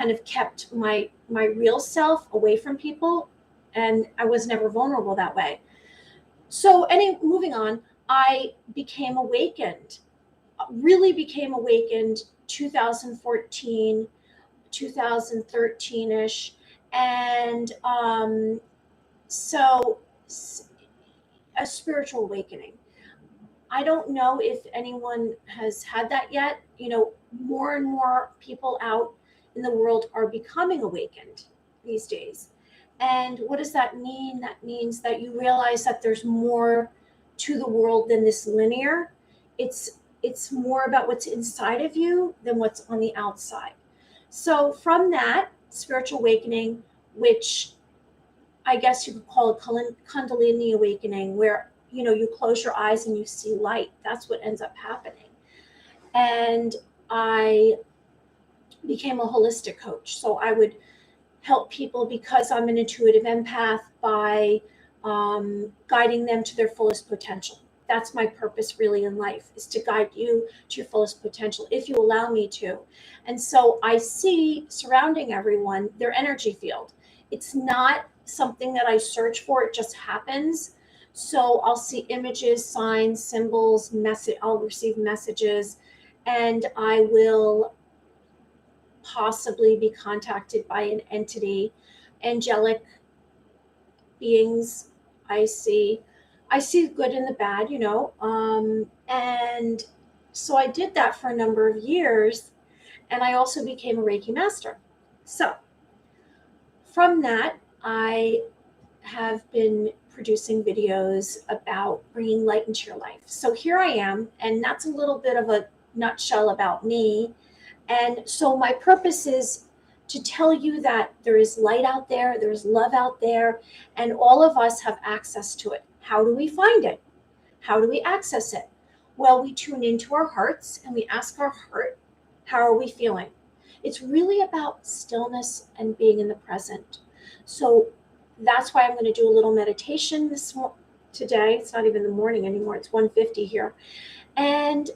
kind of kept my real self away from people, and I was never vulnerable that way. So moving on, I became awakened, really became awakened 2014, 2013ish. And so a spiritual awakening. I don't know if anyone has had that yet. More and more people out in the world are becoming awakened these days. And what does that mean? That means that you realize that there's more to the world than this linear. It's more about what's inside of you than what's on the outside. So from that spiritual awakening, which I guess you could call it Kundalini awakening, where you close your eyes and you see light. That's what ends up happening. And I became a holistic coach. So I would help people, because I'm an intuitive empath, by guiding them to their fullest potential. That's my purpose really in life, is to guide you to your fullest potential, if you allow me to. And so I see surrounding everyone their energy field. It's not something that I search for, it just happens. So I'll see images, signs, symbols, I'll receive messages, and I will possibly be contacted by an entity, angelic beings. I see the good and the bad, and so I did that for a number of years, and I also became a Reiki master. So from that, I have been producing videos about bringing light into your life. So here I am, and that's a little bit of a nutshell about me. And so my purpose is to tell you that there is light out there, there's love out there, and all of us have access to it. How do we find it? How do we access it? Well, we tune into our hearts and we ask our heart, how are we feeling? It's really about stillness and being in the present. So that's why I'm going to do a little meditation today. It's not even the morning anymore. It's 1:50 here. And,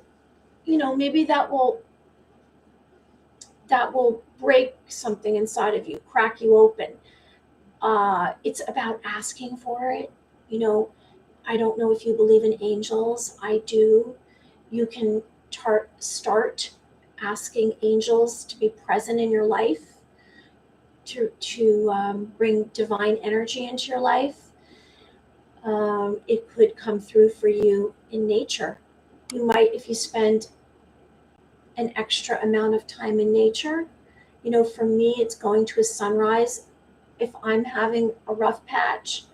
maybe that will break something inside of you, crack you open. It's about asking for it. I don't know if you believe in angels. I do. You can start asking angels to be present in your life, to bring divine energy into your life. It could come through for you in nature. You might, if you spend an extra amount of time in nature. For me, it's going to a sunrise. If I'm having a rough patch,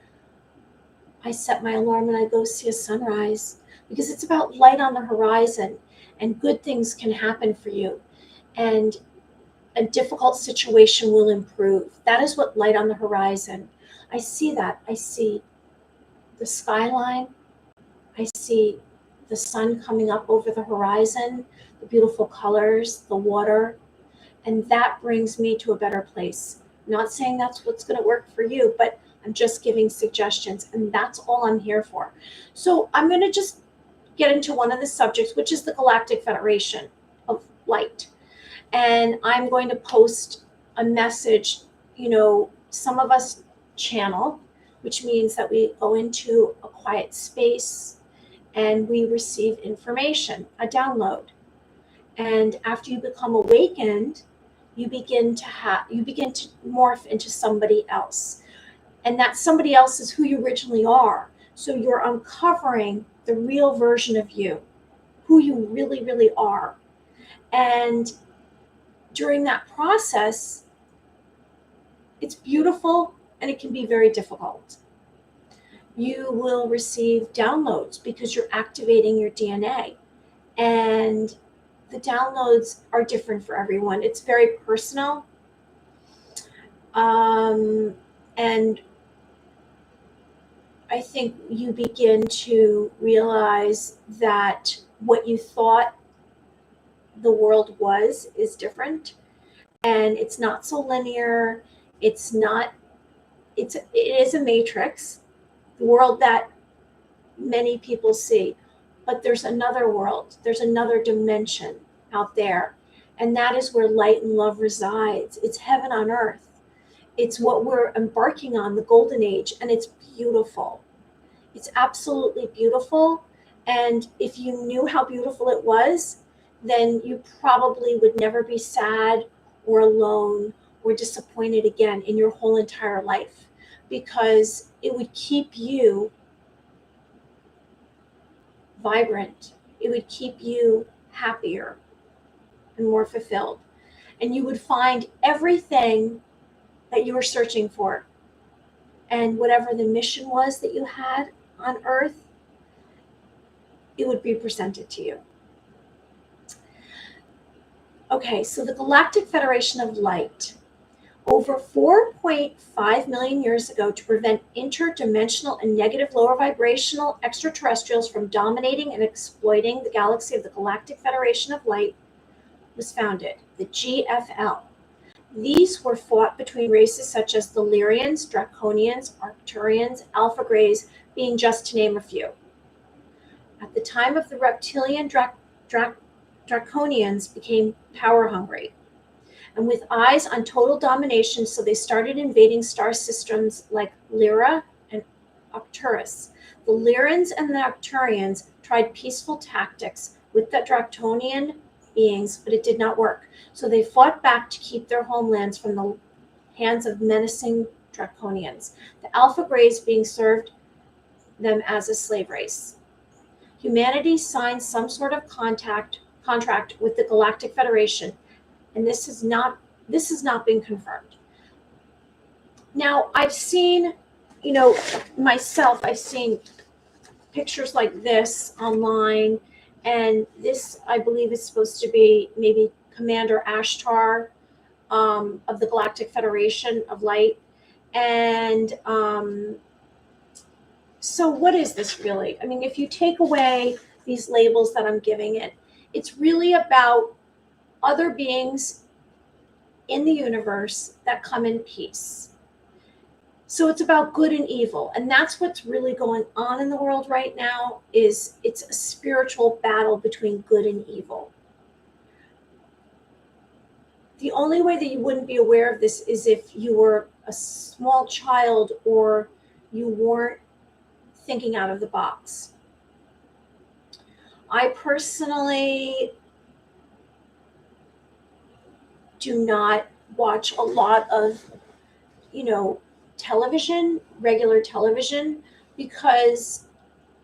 I set my alarm and I go see a sunrise, because it's about light on the horizon, and good things can happen for you, and a difficult situation will improve. That is what light on the horizon. I see that. I see the skyline. I see the sun coming up over the horizon, the beautiful colors, the water, and that brings me to a better place. I'm not saying that's what's going to work for you, but I'm just giving suggestions, and that's all I'm here for. So I'm going to just get into one of the subjects, which is the Galactic Federation of Light. And I'm going to post a message, some of us channel, which means that we go into a quiet space and we receive information, a download. And after you become awakened, you begin to morph into somebody else. And that somebody else is who you originally are. So you're uncovering the real version of you, who you really, really are. And during that process, it's beautiful and it can be very difficult. You will receive downloads because you're activating your DNA. And the downloads are different for everyone. It's very personal. And I think you begin to realize that what you thought the world is different, and it's not so linear. It is a matrix, the world that many people see, but there's another world, there's another dimension out there, And that is where light and love resides. It's heaven on earth. It's what we're embarking on, the golden age, and it's beautiful. It's absolutely beautiful. And if you knew how beautiful it was, then you probably would never be sad or alone or disappointed again in your whole entire life, because it would keep you vibrant. It would keep you happier and more fulfilled. And you would find everything that you were searching for. And whatever the mission was that you had on earth, it would be presented to you. Okay, so the Galactic Federation of Light, over 4.5 million years ago, to prevent interdimensional and negative lower vibrational extraterrestrials from dominating and exploiting the galaxy of the Galactic Federation of Light, was founded, the GFL. These were fought between races such as the Lyrians, Draconians, Arcturians, Alpha Greys, being just to name a few. At the time of the reptilian, Draconians became power hungry and with eyes on total domination, so they started invading star systems like Lyra and Arcturus. The Lyrians and the Arcturians tried peaceful tactics with the Draconian beings, but it did not work. So they fought back to keep their homelands from the hands of menacing Draconians, the Alpha Greys being served them as a slave race. Humanity signed some sort of contract with the Galactic Federation, and this has not been confirmed. Now, I've seen, myself, I've seen pictures like this online, and this, I believe, is supposed to be maybe Commander Ashtar of the Galactic Federation of Light. And so what is this really? I mean, if you take away these labels that I'm giving it, it's really about other beings in the universe that come in peace. So it's about good and evil. And that's what's really going on in the world right now, is it's a spiritual battle between good and evil. The only way that you wouldn't be aware of this is if you were a small child or you weren't thinking out of the box. I personally do not watch a lot of, television, regular television, because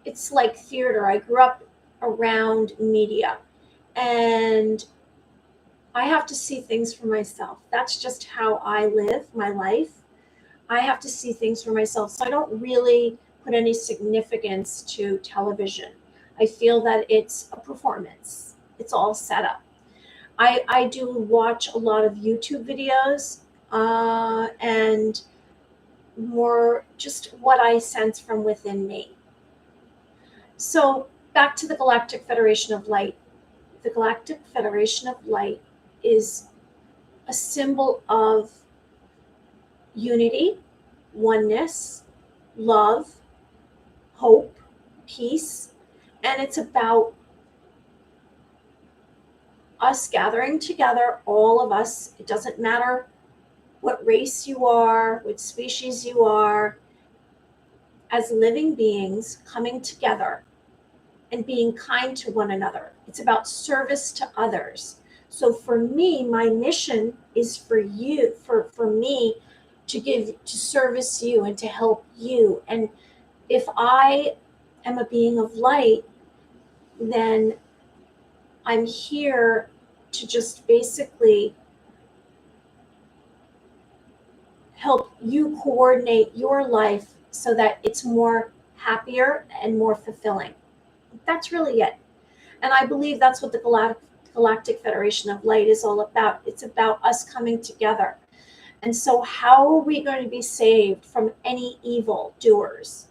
it's like theater. I grew up around media, and I have to see things for myself. That's just how I live my life. I have to see things for myself. So I don't really put any significance to television. I feel that it's a performance. It's all set up. I do watch a lot of YouTube videos and more just what I sense from within me. So back to the Galactic Federation of Light. The Galactic Federation of Light is a symbol of unity, oneness, love, hope, peace, and it's about us gathering together, all of us. It doesn't matter what race you are, what species you are, as living beings coming together and being kind to one another. It's about service to others. So for me, my mission is for you, for me to service you and to help you. And if I am a being of light, then I'm here to just basically help you coordinate your life so that it's more happier and more fulfilling. That's really it. And I believe that's what the Galactic Federation of Light is all about. It's about us coming together. And so how are we going to be saved from any evil doers?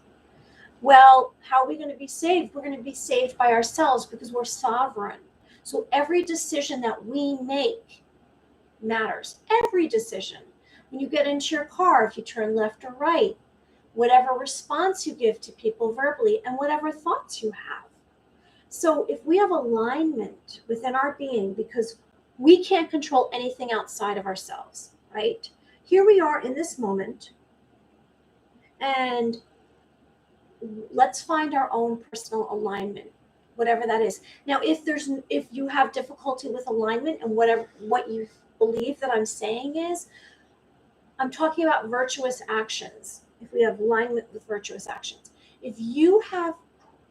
Well, how are we going to be saved? We're going to be saved by ourselves, because we're sovereign. So every decision that we make matters. Every decision. When you get into your car, if you turn left or right, whatever response you give to people verbally, and whatever thoughts you have. So if we have alignment within our being, because We can't control anything outside of ourselves, right? Here we are in this moment, and let's find our own personal alignment, whatever that is. Now, if you have difficulty with alignment and what you believe that I'm saying is, I'm talking about virtuous actions. If we have alignment with virtuous actions, if you have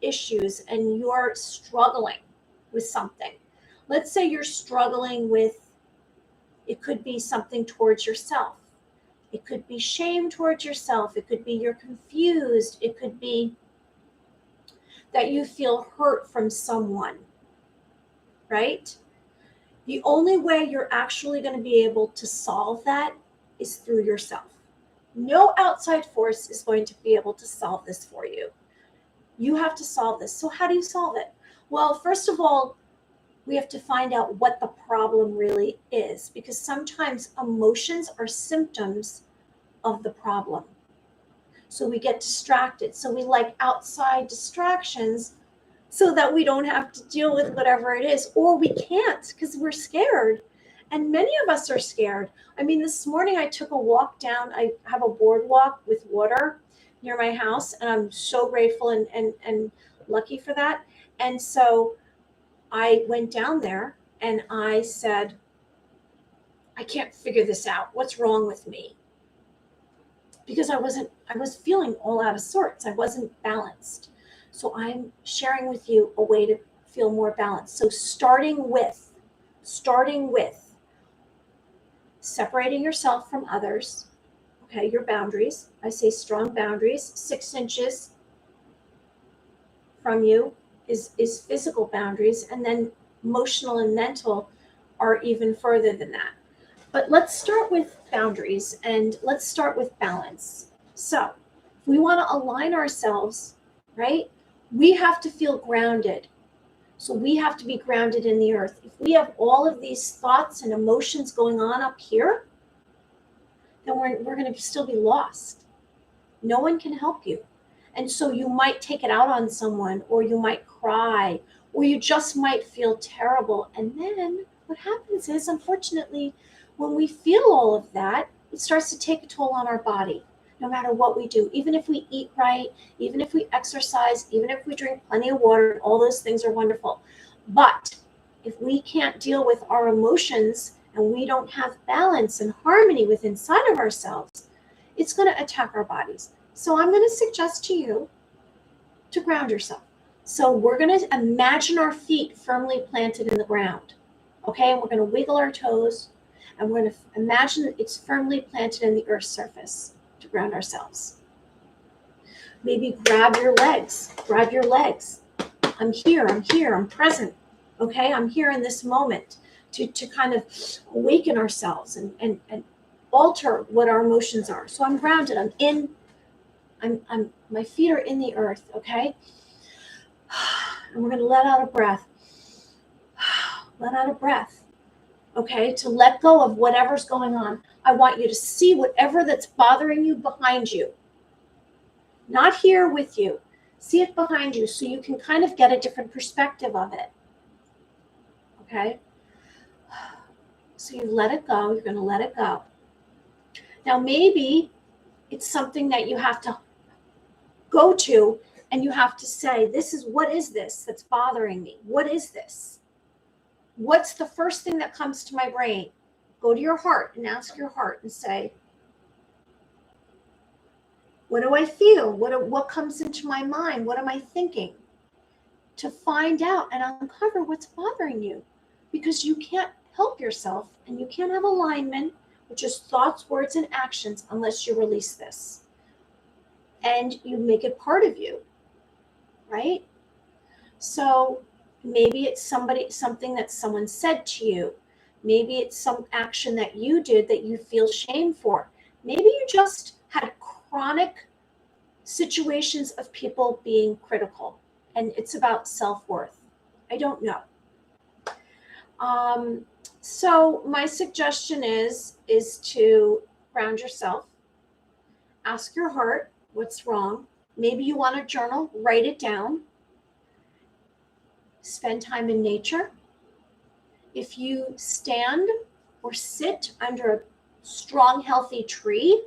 issues and you're struggling with something, let's say you're struggling with, it could be something towards yourself. It could be shame towards yourself. It could be you're confused. It could be that you feel hurt from someone, right? The only way you're actually going to be able to solve that is through yourself. No outside force is going to be able to solve this for you. You have to solve this. So how do you solve it? Well, first of all, we have to find out what the problem really is, because sometimes emotions are symptoms of the problem. So we get distracted. So we like outside distractions so that we don't have to deal with whatever it is, or we can't because we're scared. And many of us are scared. I mean, this morning I took a walk down. I have a boardwalk with water near my house, and I'm so grateful and lucky for that. And so I went down there and I said, I can't figure this out. What's wrong with me? Because I was feeling all out of sorts. I wasn't balanced. So I'm sharing with you a way to feel more balanced. So starting with separating yourself from others, okay, your boundaries. I say strong boundaries. 6 inches from you is physical boundaries, and then emotional and mental are even further than that. But let's start with boundaries and let's start with balance. So if we want to align ourselves, right, we have to feel grounded. So we have to be grounded in the earth. If we have all of these thoughts and emotions going on up here, then we're going to still be lost. No one can help you. And so you might take it out on someone, or you might cry, or you just might feel terrible. And then what happens is, unfortunately, when we feel all of that, it starts to take a toll on our body, no matter what we do. Even if we eat right, even if we exercise, even if we drink plenty of water, all those things are wonderful. But if we can't deal with our emotions and we don't have balance and harmony within inside of ourselves, it's going to attack our bodies. So I'm going to suggest to you to ground yourself. So we're going to imagine our feet firmly planted in the ground. Okay, and we're going to wiggle our toes, and we're going to imagine it's firmly planted in the earth's surface to ground ourselves. Maybe grab your legs. I'm here, I'm present. Okay, I'm here in this moment to kind of awaken ourselves and alter what our emotions are. So I'm grounded, I'm my feet are in the earth, okay? And we're going to let out a breath. Let out a breath. Okay, to let go of whatever's going on. I want you to see whatever that's bothering you behind you. Not here with you. See it behind you so you can kind of get a different perspective of it. Okay? So you let it go. You're going to let it go. Now, maybe it's something that you have to go to and you have to say, what is this that's bothering me? What is this? What's the first thing that comes to my brain? Go to your heart and ask your heart and say, what do I feel? What comes into my mind? What am I thinking? To find out and uncover what's bothering you, because you can't help yourself and you can't have alignment, which is thoughts, words, and actions, unless you release this and you make it part of you, right? So maybe it's something that someone said to you. Maybe it's some action that you did that you feel shame for. Maybe you just had chronic situations of people being critical, and it's about self-worth. I don't know. So my suggestion is to ground yourself, ask your heart what's wrong. Maybe you want to journal, write it down, spend time in nature. if you stand or sit under a strong, healthy tree,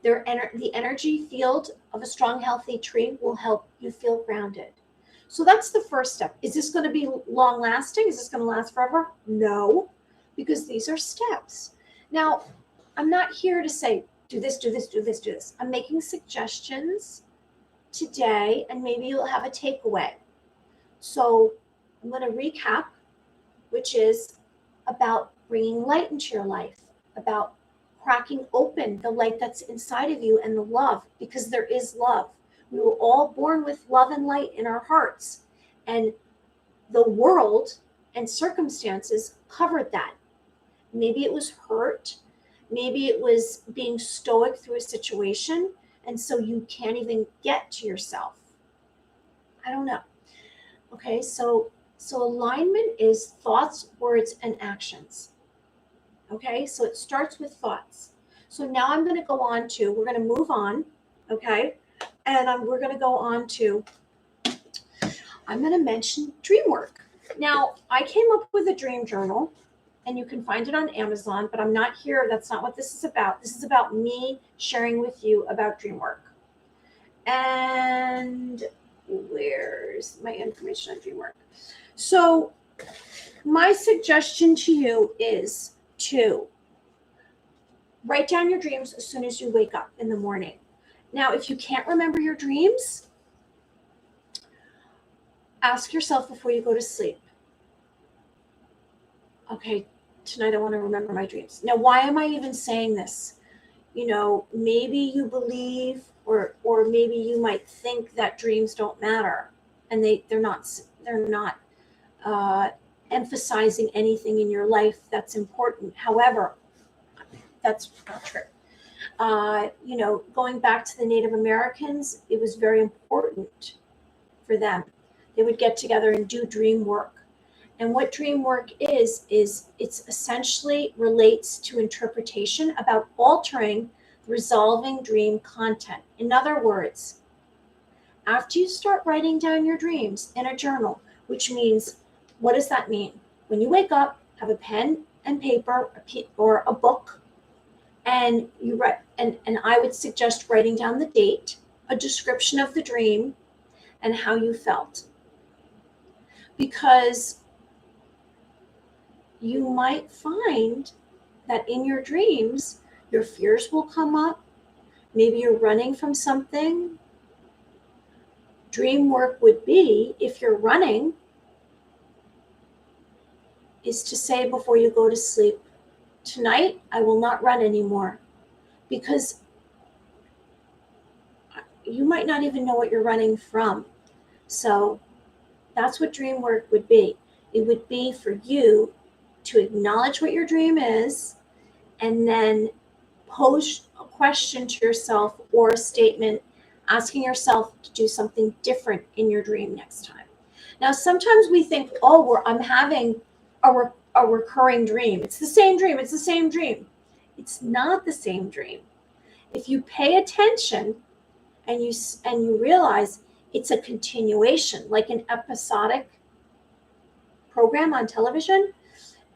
the energy field of a strong, healthy tree will help you feel grounded. So that's the first step. Is this going to be long lasting? Is this going to last forever? No, because these are steps. Now, I'm not here to say, do this, do this, do this, do this. I'm making suggestions today, and maybe you'll have a takeaway. So I'm going to recap, which is about bringing light into your life, about cracking open the light that's inside of you and the love, because there is love. We were all born with love and light in our hearts, and the world and circumstances covered that. Maybe it was hurt. Maybe it was being stoic through a situation, and so you can't even get to yourself. I don't know. Okay, so alignment is thoughts, words, and actions. Okay, so it starts with thoughts. So now I'm going to go on to, we're going to move on, okay? And we're going to go on to, I'm going to mention dream work. Now, I came up with a dream journal, and you can find it on Amazon, but I'm not here. That's not what this is about. This is about me sharing with you about dream work. And where's my information on dream work? So my suggestion to you is to write down your dreams as soon as you wake up in the morning. Now, if you can't remember your dreams, ask yourself before you go to sleep. Okay, tonight I want to remember my dreams. Now, why am I even saying this? You know, maybe you believe or maybe you might think that dreams don't matter, and they're not emphasizing anything in your life that's important. However, that's not true. You know, going back to the Native Americans, it was very important for them. They would get together and do dream work. And what dream work is it's essentially relates to interpretation about altering, resolving dream content. In other words, after you start writing down your dreams in a journal, which means, what does that mean? When you wake up, have a pen and paper or a book, and you write, and I would suggest writing down the date, a description of the dream, and how you felt. Because you might find that in your dreams, your fears will come up. Maybe you're running from something. Dream work would be, if you're running, is to say before you go to sleep, tonight I will not run anymore, because you might not even know what you're running from. So that's what dream work would be. It would be for you to acknowledge what your dream is, and then pose a question to yourself or a statement asking yourself to do something different in your dream next time. Now, sometimes we think, oh, I'm having a recurring dream. It's the same dream. It's the same dream. It's not the same dream. If you pay attention and you realize it's a continuation, like an episodic program on television,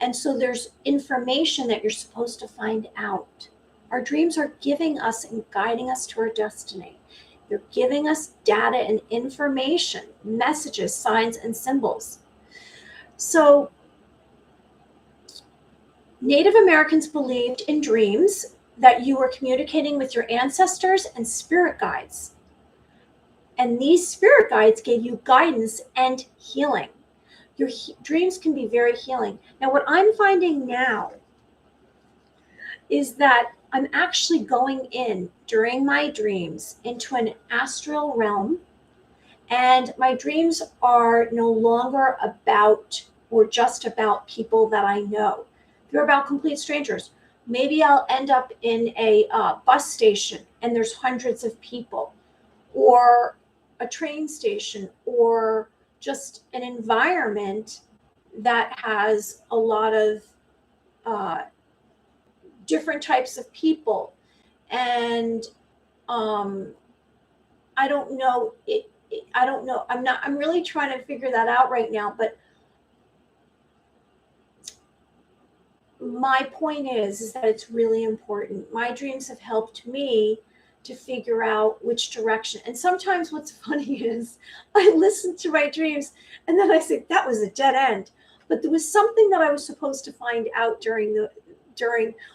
and so there's information that you're supposed to find out. Our dreams are giving us and guiding us to our destiny. They're giving us data and information, messages, signs, and symbols. So Native Americans believed in dreams, that you were communicating with your ancestors and spirit guides. And these spirit guides gave you guidance and healing. Your dreams can be very healing. Now, what I'm finding now is that I'm actually going in during my dreams into an astral realm, and my dreams are no longer about or just about people that I know. They're about complete strangers. Maybe I'll end up in a bus station and there's hundreds of people, or a train station, or just an environment that has a lot of different types of people. And I don't know. I don't know. I'm really trying to figure that out right now. But my point is that it's really important. My dreams have helped me to figure out which direction. And sometimes what's funny is I listen to my dreams and then I say, that was a dead end. But there was something that I was supposed to find out during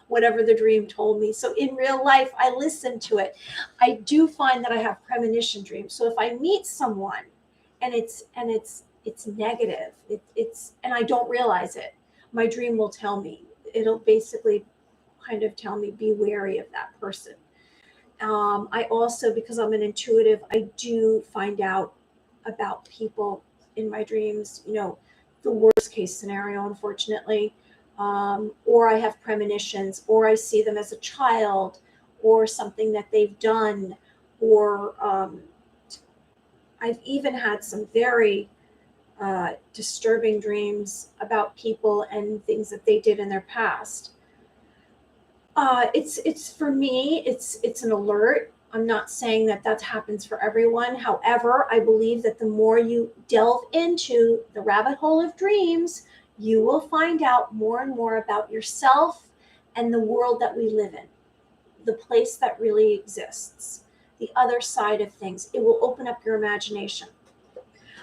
whatever the dream told me. So in real life, I listen to it. I do find that I have premonition dreams. So if I meet someone and it's negative, it's and I don't realize it, my dream will tell me. It'll basically kind of tell me, be wary of that person. I also, because I'm an intuitive, I do find out about people in my dreams, the worst case scenario, unfortunately. Or I have premonitions, or I see them as a child, or something that they've done, or I've even had some very disturbing dreams about people and things that they did in their past. It's for me, it's an alert. I'm not saying that happens for everyone. However, I believe that the more you delve into the rabbit hole of dreams, you will find out more and more about yourself and the world that we live in, the place that really exists, the other side of things. It will open up your imagination.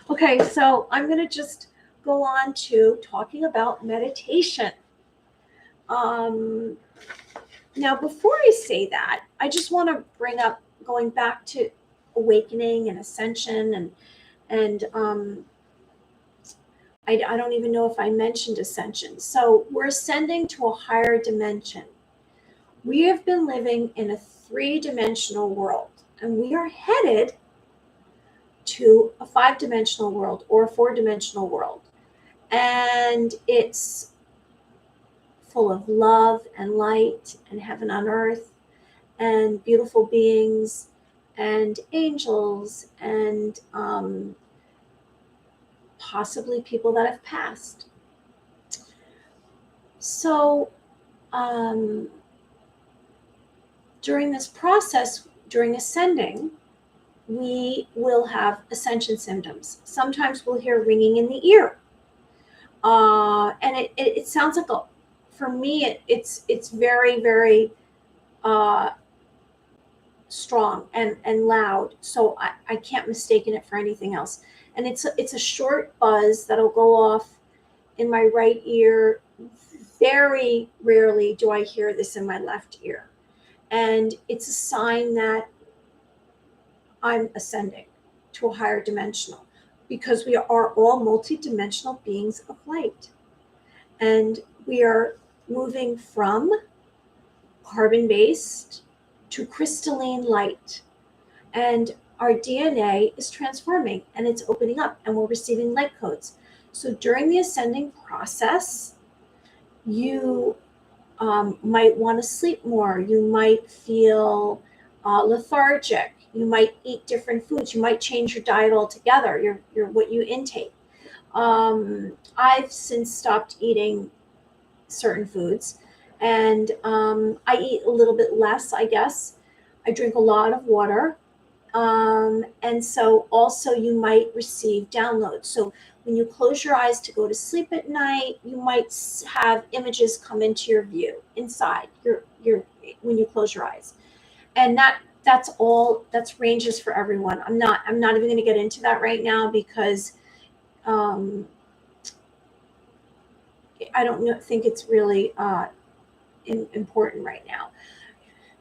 Okay, so I'm going to just go on to talking about meditation. Now, before I say that, I just want to bring up going back to awakening and ascension, and I don't even know if I mentioned ascension. So we're ascending to a higher dimension. We have been living in a 3-dimensional world, and we are headed to a 5-dimensional world or a 4-dimensional world. And it's full of love and light and heaven on earth and beautiful beings and angels and possibly people that have passed. So during this process, during ascending, we will have ascension symptoms. Sometimes we'll hear ringing in the ear. And it sounds like for me, it's very, very strong and loud. So I can't mistake it for anything else. And it's a short buzz that'll go off in my right ear. Very rarely do I hear this in my left ear. And it's a sign that I'm ascending to a higher dimensional, because we are all multi-dimensional beings of light. And we are moving from carbon-based to crystalline light. And our DNA is transforming and it's opening up and we're receiving light codes. So during the ascending process, you might want to sleep more. You might feel lethargic. You might eat different foods. You might change your diet altogether, your what you intake. I've since stopped eating certain foods, and I eat a little bit less, I guess. I drink a lot of water. And so also you might receive downloads. So when you close your eyes to go to sleep at night, you might have images come into your view inside your when you close your eyes. And that's ranges for everyone. I'm not even going to get into that right now because I don't think it's really important right now.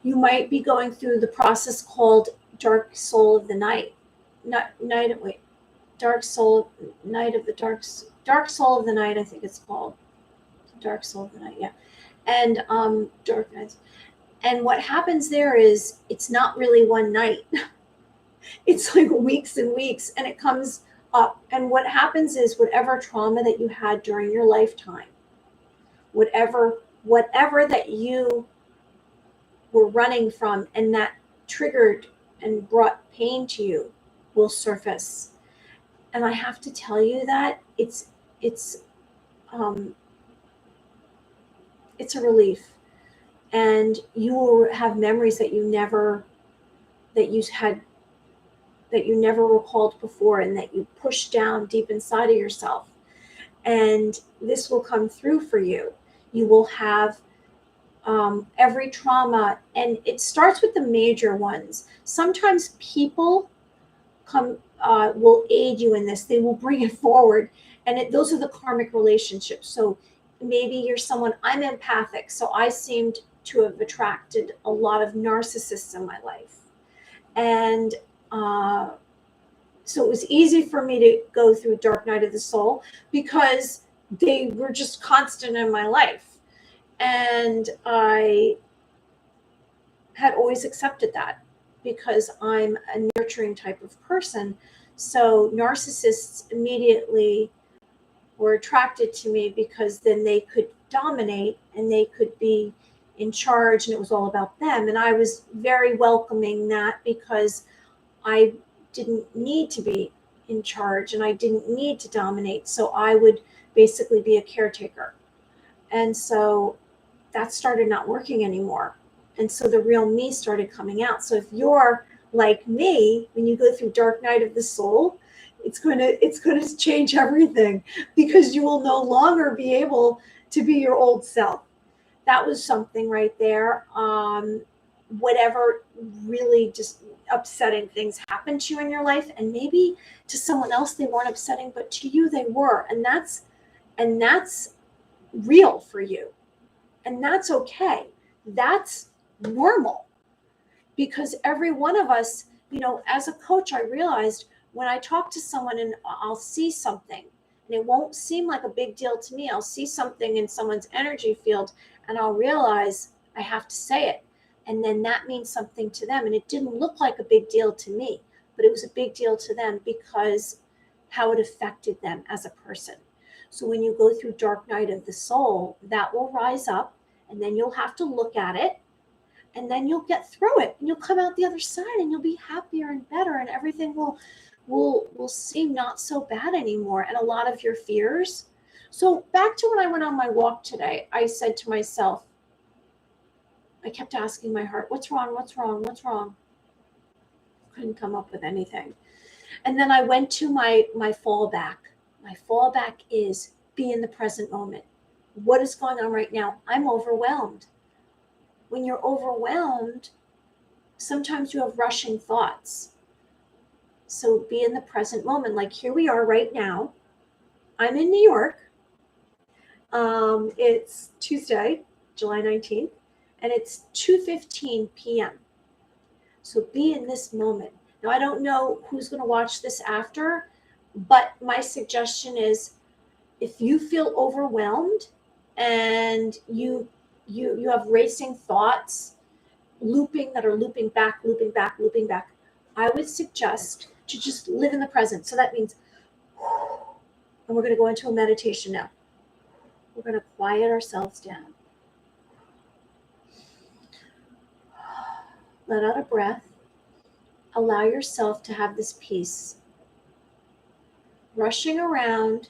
You might be going through the process called dark soul of the night. Dark soul of the night, I think it's called. Dark soul of the night, yeah. And dark nights. And what happens there is it's not really one night. It's like weeks and weeks, and it comes up. And what happens is whatever trauma that you had during your lifetime, whatever that you were running from and that triggered and brought pain to you will surface. And I have to tell you that it's a relief. And you will have memories that you never recalled before, and that you pushed down deep inside of yourself. And this will come through for you. You will have every trauma, and it starts with the major ones. Sometimes people will aid you in this. They will bring it forward, and those are the karmic relationships. So maybe you're someone, I'm empathic, so I seemed to have attracted a lot of narcissists in my life, and so it was easy for me to go through dark night of the soul because they were just constant in my life, and I had always accepted that because I'm a nurturing type of person. So narcissists immediately were attracted to me because then they could dominate and they could be in charge, and it was all about them. And I was very welcoming that because I didn't need to be in charge and I didn't need to dominate. So I would basically be a caretaker. And so that started not working anymore. And so the real me started coming out. So if you're like me, when you go through dark night of the soul, it's going to change everything, because you will no longer be able to be your old self. That was something right there. Whatever really just upsetting things happened to you in your life, and maybe to someone else they weren't upsetting, but to you they were, and that's real for you, and that's okay. That's normal, because every one of us, as a coach, I realized when I talk to someone and I'll see something and it won't seem like a big deal to me, I'll see something in someone's energy field and I'll realize I have to say it. And then that means something to them. And it didn't look like a big deal to me, but it was a big deal to them because how it affected them as a person. So when you go through dark night of the soul, that will rise up, and then you'll have to look at it, and then you'll get through it, and you'll come out the other side, and you'll be happier and better, and everything will seem not so bad anymore. And a lot of your fears. So back to when I went on my walk today, I said to myself, I kept asking my heart, what's wrong? What's wrong? What's wrong? Couldn't come up with anything. And then I went to my fallback. My fallback is be in the present moment. What is going on right now? I'm overwhelmed. When you're overwhelmed, sometimes you have rushing thoughts. So be in the present moment. Like here we are right now. I'm in New York. It's Tuesday, July 19th, and it's 2:15 p.m. So be in this moment. Now, I don't know who's going to watch this after, but my suggestion is if you feel overwhelmed and you have racing thoughts that are looping back, I would suggest to just live in the present. So that means, and we're going to go into a meditation now. We're going to quiet ourselves down. Let out a breath. Allow yourself to have this peace. Rushing around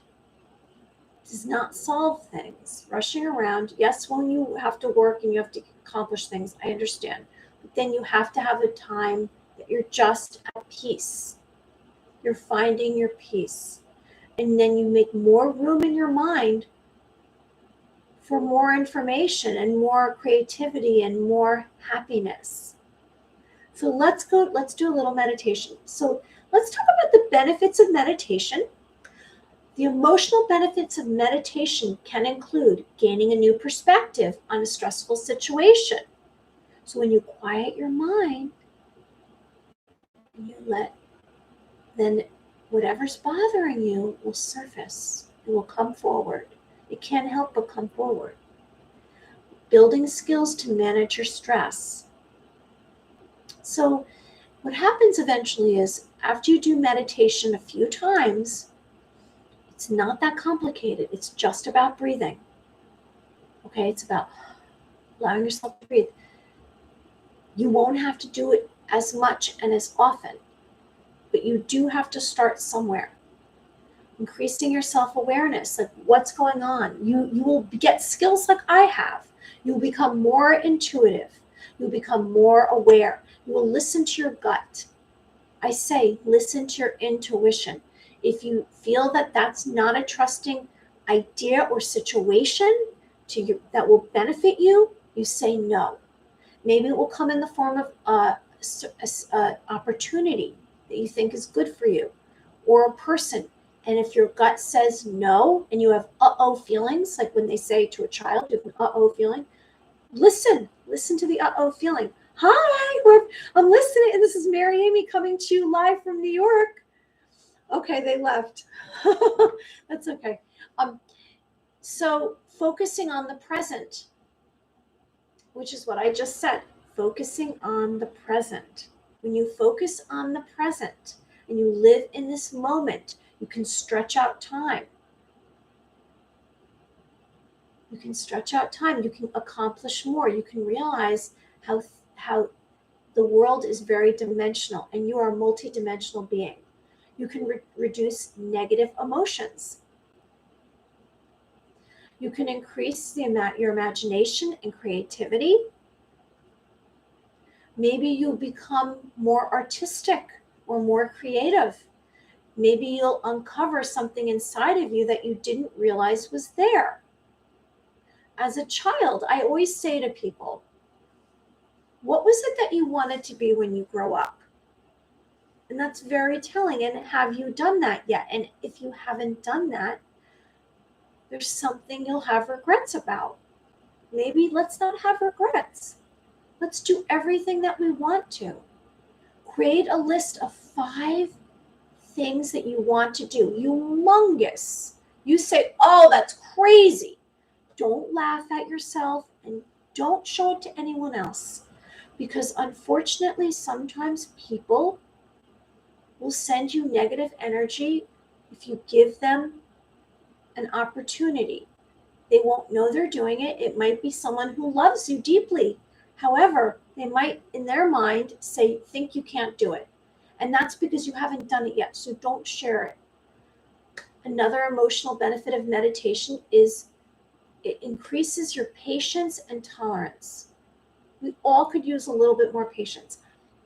does not solve things. Rushing around, yes, when you have to work and you have to accomplish things, I understand. But then you have to have a time that you're just at peace. You're finding your peace. And then you make more room in your mind for more information and more creativity and more happiness. So let's do a little meditation. So let's talk about the benefits of meditation. The emotional benefits of meditation can include gaining a new perspective on a stressful situation. So when you quiet your mind, and you then whatever's bothering you will surface. It will come forward. It can't help but come forward. Building skills to manage your stress. So what happens eventually is after you do meditation a few times, it's not that complicated. It's just about breathing. Okay, it's about allowing yourself to breathe. You won't have to do it as much and as often, but you do have to start somewhere. Increasing your self-awareness, like what's going on. You will get skills like I have. You'll become more intuitive. You'll become more aware. You will listen to your gut. I say, listen to your intuition. If you feel that that's not a trusting idea or situation, to you that will benefit you, you say no. Maybe it will come in the form of a opportunity that you think is good for you, or a person. And if your gut says no and you have uh-oh feelings, like when they say to a child, you have an uh-oh feeling, listen to the uh-oh feeling. Hi, I'm listening, and this is Mary Amy coming to you live from New York. Okay, they left. That's okay. So focusing on the present, which is what I just said, focusing on the present. When you focus on the present and you live in this moment, you can stretch out time. You can stretch out time. You can accomplish more. You can realize how the world is very dimensional and you are a multidimensional being. You can reduce negative emotions. You can increase your imagination and creativity. Maybe you become more artistic or more creative. Maybe you'll uncover something inside of you that you didn't realize was there. As a child, I always say to people, what was it that you wanted to be when you grow up? And that's very telling. And have you done that yet? And if you haven't done that, there's something you'll have regrets about. Maybe let's not have regrets. Let's do everything that we want to. Create a list of 5 things that you want to do. Humongous. You say, oh, that's crazy. Don't laugh at yourself and don't show it to anyone else. Because unfortunately, sometimes people will send you negative energy if you give them an opportunity. They won't know they're doing it. It might be someone who loves you deeply. However, they might, in their mind, think you can't do it. And that's because you haven't done it yet. So don't share it. Another emotional benefit of meditation is it increases your patience and tolerance. We all could use a little bit more patience.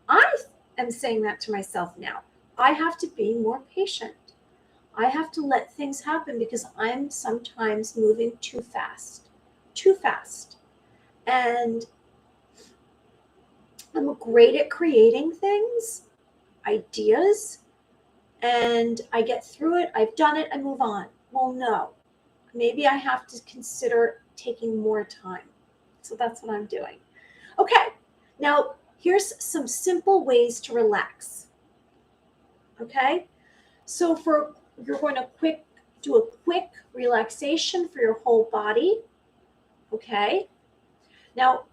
I am saying that to myself now. I have to be more patient. I have to let things happen because I'm sometimes moving too fast. And I'm great at creating things, ideas, and I get through it. I've done it. I move on. Well, no. Maybe I have to consider taking more time. So that's what I'm doing. Okay. Now, here's some simple ways to relax. Okay. So you're going to do a quick relaxation for your whole body. Okay. Now,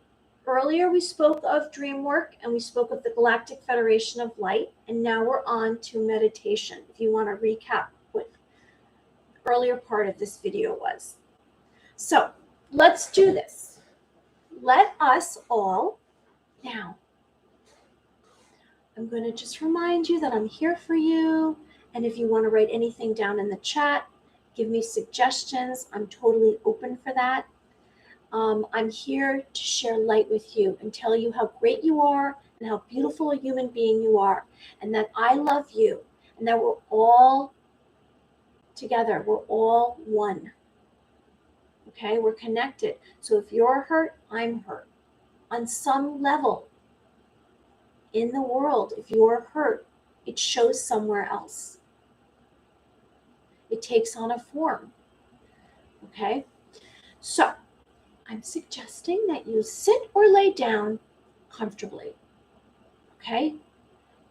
earlier we spoke of dream work and we spoke of the Galactic Federation of Light, and now we're on to meditation. If you want to recap what the earlier part of this video was. So let's do this. Let us all now. I'm going to just remind you that I'm here for you. And if you want to write anything down in the chat, give me suggestions. I'm totally open for that. I'm here to share light with you and tell you how great you are and how beautiful a human being you are, and that I love you, and that we're all together. We're all one. Okay, we're connected. So if you're hurt, I'm hurt. On some level in the world, if you're hurt, it shows somewhere else. It takes on a form. Okay, so I'm suggesting that you sit or lay down comfortably. Okay,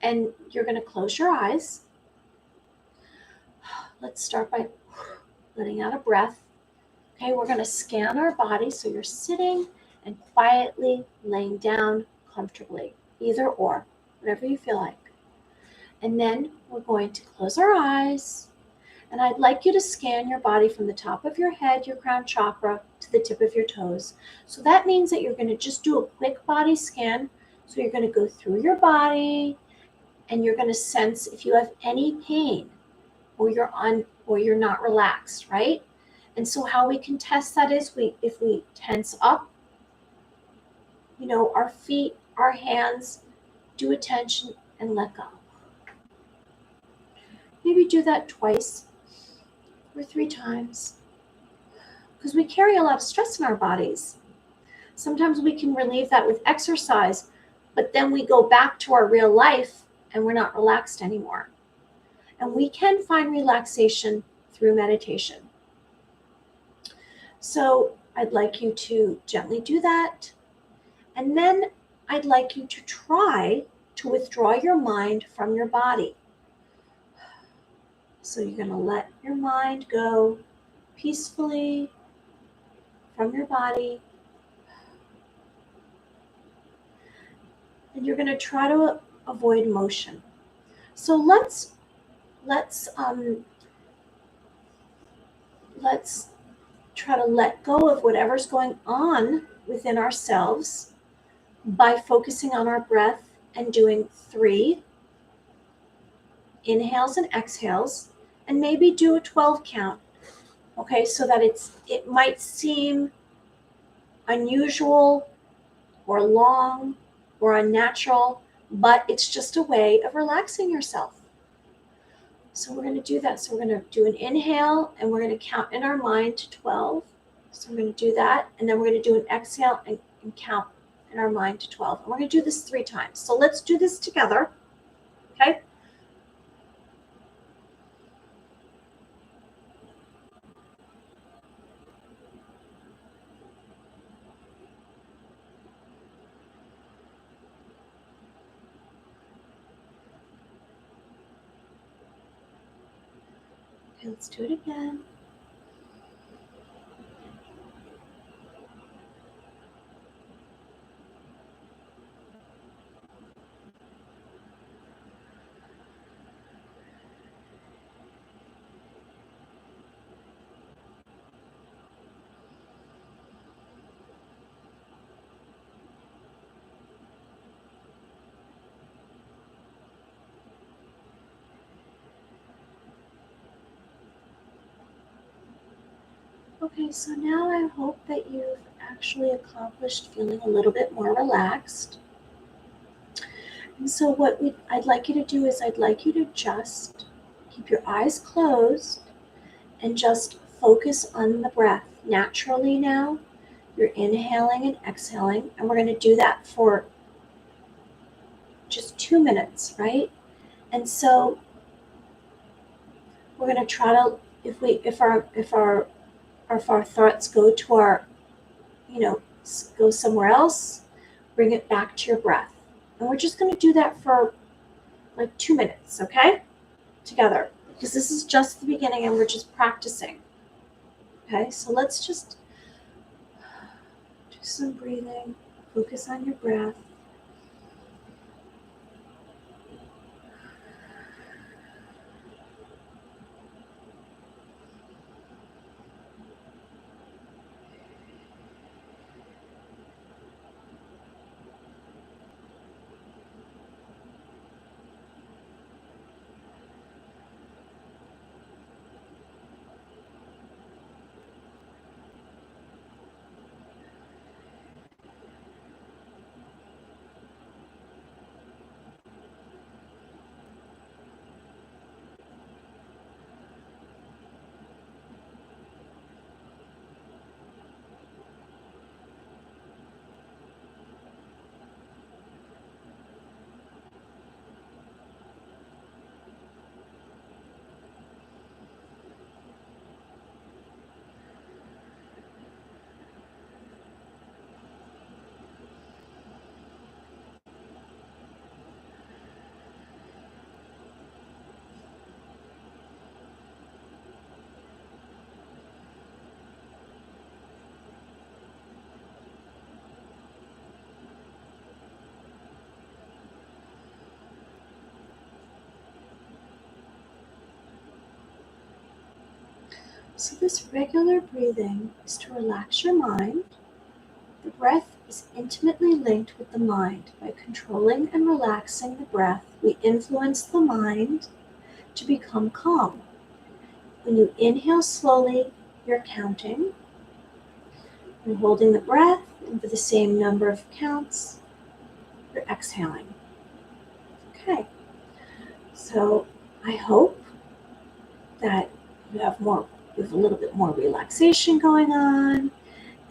and you're going to close your eyes. Let's start by letting out a breath. Okay, we're going to scan our body. So you're sitting and quietly laying down comfortably, either or, whatever you feel like. And then we're going to close our eyes. And I'd like you to scan your body from the top of your head, your crown chakra, to the tip of your toes. So that means that you're going to just do a quick body scan. So you're going to go through your body and you're going to sense if you have any pain or you're not relaxed, right? And so how we can test that is if we tense up, our feet, our hands, do attention and let go. Maybe do that twice or 3 times. because we carry a lot of stress in our bodies. Sometimes we can relieve that with exercise, but then we go back to our real life and we're not relaxed anymore. And we can find relaxation through meditation. So I'd like you to gently do that. And then I'd like you to try to withdraw your mind from your body. So you're going to let your mind go peacefully from your body. And you're going to try to avoid motion. So let's try to let go of whatever's going on within ourselves by focusing on our breath and doing 3 inhales and exhales, and maybe do a 12 count. Okay, so that it might seem unusual or long or unnatural, but it's just a way of relaxing yourself. So we're going to do that. So we're going to do an inhale and we're going to count in our mind to 12. So we're going to do that, and then we're going to do an exhale and count in our mind to 12. And we're going to do this 3 times. So let's do this together. Okay. Okay, let's do it again. Okay, so now I hope that you've actually accomplished feeling a little bit more relaxed. And so what I'd like you to do is I'd like you to just keep your eyes closed and just focus on the breath. Naturally now, you're inhaling and exhaling, and we're going to do that for just 2 minutes, right? And so we're going to try to, if our thoughts go to our, go somewhere else, bring it back to your breath. And we're just going to do that for like 2 minutes, okay? Together, because this is just the beginning and we're just practicing. Okay, so let's just do some breathing, focus on your breath. So this regular breathing is to relax your mind. The breath is intimately linked with the mind. By controlling and relaxing the breath, we influence the mind to become calm. When you inhale slowly, you're counting. You're holding the breath, and for the same number of counts, you're exhaling. Okay, so I hope that you have more you have a little bit more relaxation going on.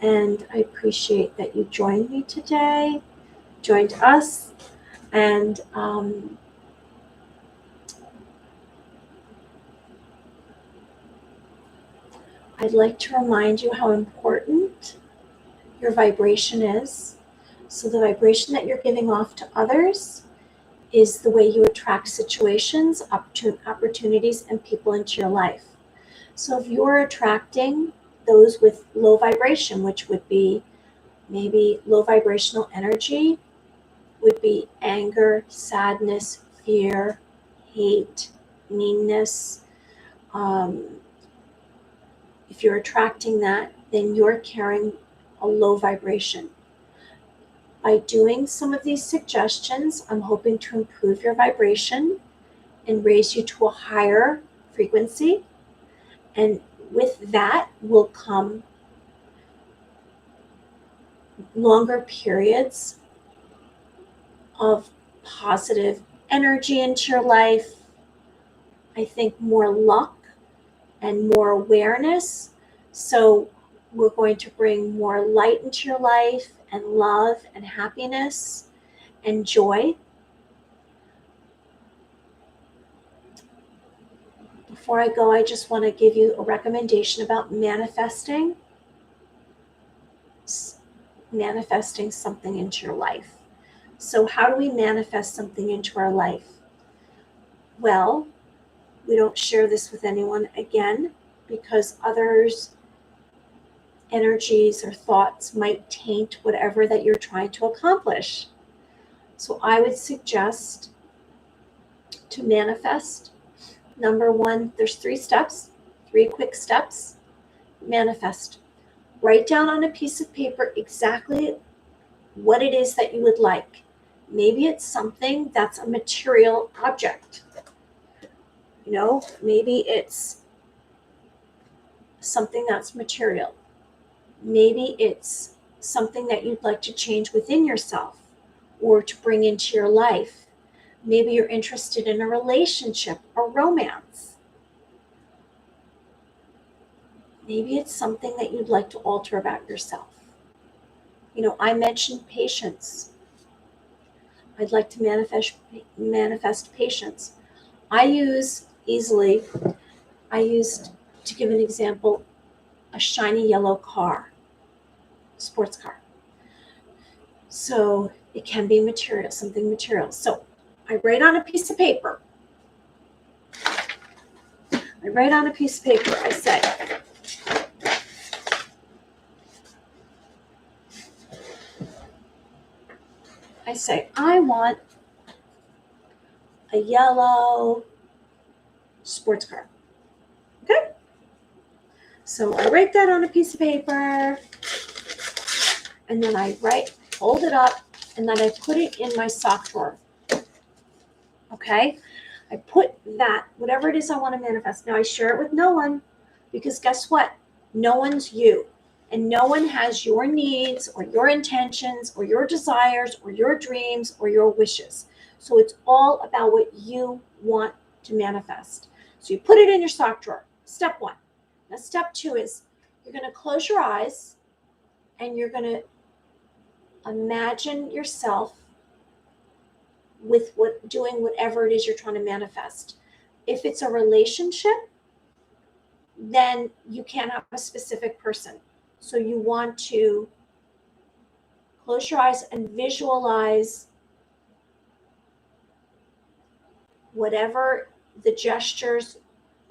And I appreciate that you joined me today, joined us. And I'd like to remind you how important your vibration is. So the vibration that you're giving off to others is the way you attract situations, opportunities, and people into your life. So if you're attracting those with low vibration, which would be maybe low vibrational energy, would be anger, sadness, fear, hate, meanness. If you're attracting that, then you're carrying a low vibration. By doing some of these suggestions, I'm hoping to improve your vibration and raise you to a higher frequency. And with that will come longer periods of positive energy into your life. I think more luck and more awareness. So we're going to bring more light into your life and love and happiness and joy. Before I go, I just want to give you a recommendation about manifesting something into your life. So how do we manifest something into our life? Well, we don't share this with anyone again because others' energies or thoughts might taint whatever that you're trying to accomplish. So I would suggest to manifest. Number one, there's 3 steps, 3 quick steps. Manifest. Write down on a piece of paper exactly what it is that you would like. Maybe it's something that's a material object. Maybe it's something that's material. Maybe it's something that you'd like to change within yourself or to bring into your life. Maybe you're interested in a relationship or romance. Maybe it's something that you'd like to alter about yourself. I mentioned patience. I'd like to manifest patience. I used, to give an example, a shiny yellow car, sports car. So it can be something material. So I write on a piece of paper. I say, I want a yellow sports car. Okay? So I write that on a piece of paper, and then I fold it up, and then I put it in my sock drawer. Okay? I put that, whatever it is I want to manifest. Now I share it with no one, because guess what? No one's you. And no one has your needs or your intentions or your desires or your dreams or your wishes. So it's all about what you want to manifest. So you put it in your sock drawer. Step 1. Now step 2 is you're going to close your eyes and you're going to imagine yourself doing whatever it is you're trying to manifest. If it's a relationship, then you can't have a specific person. So you want to close your eyes and visualize whatever the gestures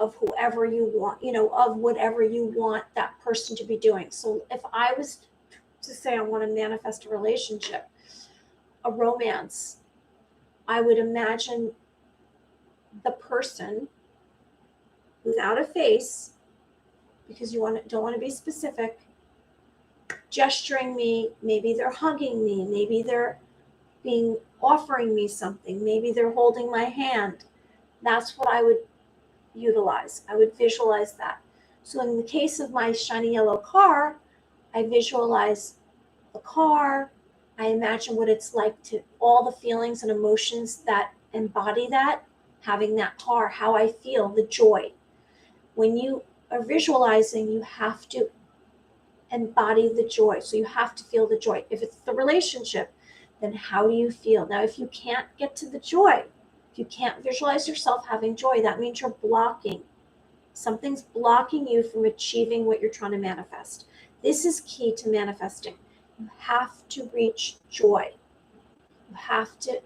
of whoever you want, of whatever you want that person to be doing. So if I was to say I want to manifest a relationship, a romance, I would imagine the person without a face, because you don't want to be specific, gesturing me. Maybe they're hugging me. Maybe they're offering me something. Maybe they're holding my hand. That's what I would utilize. I would visualize that. So in the case of my shiny yellow car, I visualize the car. I imagine what it's like to all the feelings and emotions that embody that, having that car, how I feel, the joy. When you are visualizing, you have to embody the joy. So you have to feel the joy. If it's the relationship, then how do you feel? Now, if you can't get to the joy, if you can't visualize yourself having joy, that means you're blocking. Something's blocking you from achieving what you're trying to manifest. This is key to manifesting. You have to reach joy. You have to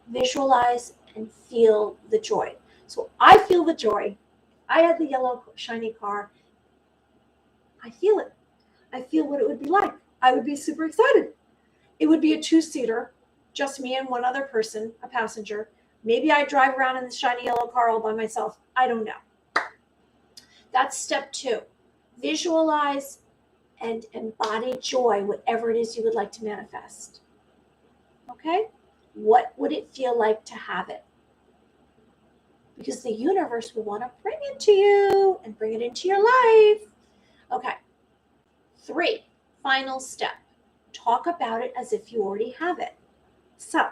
visualize and feel the joy. So I feel the joy. I had the yellow shiny car. I feel it. I feel what it would be like. I would be super excited. It would be a 2-seater, just me and one other person, a passenger. Maybe I drive around in the shiny yellow car all by myself. I don't know. That's step 2. Visualize and embody joy, whatever it is you would like to manifest. Okay? What would it feel like to have it? Because the universe will want to bring it to you and bring it into your life. Okay. 3, final step. Talk about it as if you already have it. So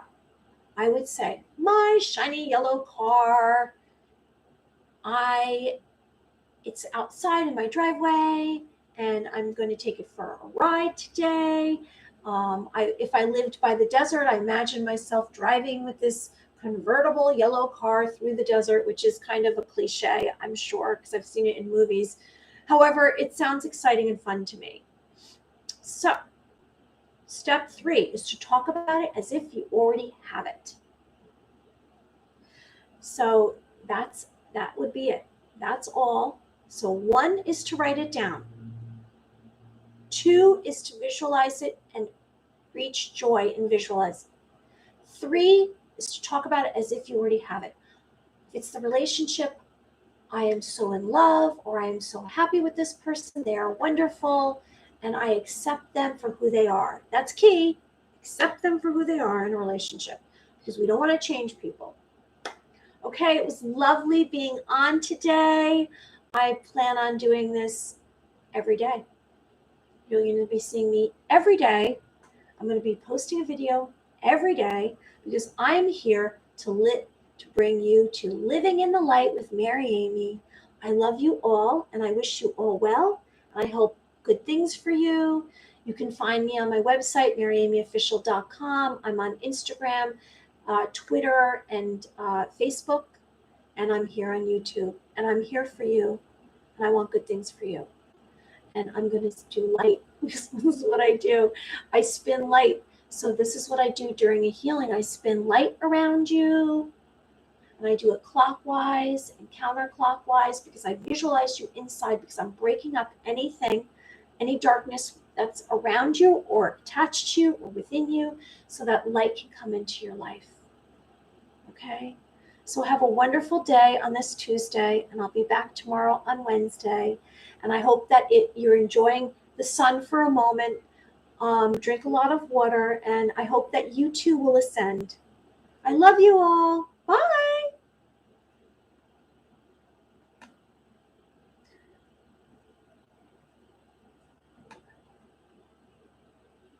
I would say, my shiny yellow car, it's outside in my driveway and I'm going to take it for a ride today. If I lived by the desert, I imagine myself driving with this convertible yellow car through the desert, which is kind of a cliche, I'm sure, because I've seen it in movies. However, it sounds exciting and fun to me. So, step 3 is to talk about it as if you already have it. So that would be it. That's all. So 1 is to write it down. 2 is to visualize it and reach joy and visualize. 3 is to talk about it as if you already have it. If it's the relationship, I am so in love, or I am so happy with this person, they are wonderful, and I accept them for who they are. That's key. Accept them for who they are in a relationship, because we don't want to change people. Okay, it was lovely being on today. I plan on doing this every day. You're going to be seeing me every day. I'm going to be posting a video every day because I'm here to bring you to Living in the Light with Mary Amy. I love you all and I wish you all well. I hope good things for you. You can find me on my website, maryamyofficial.com. I'm on Instagram, Twitter, and Facebook, and I'm here on YouTube. And I'm here for you, and I want good things for you. And I'm going to do light. This is what I do. I spin light. So this is what I do during a healing. I spin light around you, and I do it clockwise and counterclockwise because I visualize you inside, because I'm breaking up anything, any darkness that's around you or attached to you or within you, so that light can come into your life. Okay? So have a wonderful day on this Tuesday, and I'll be back tomorrow on Wednesday. And I hope that you're enjoying the sun for a moment. Drink a lot of water, and I hope that you too will ascend. I love you all. Bye.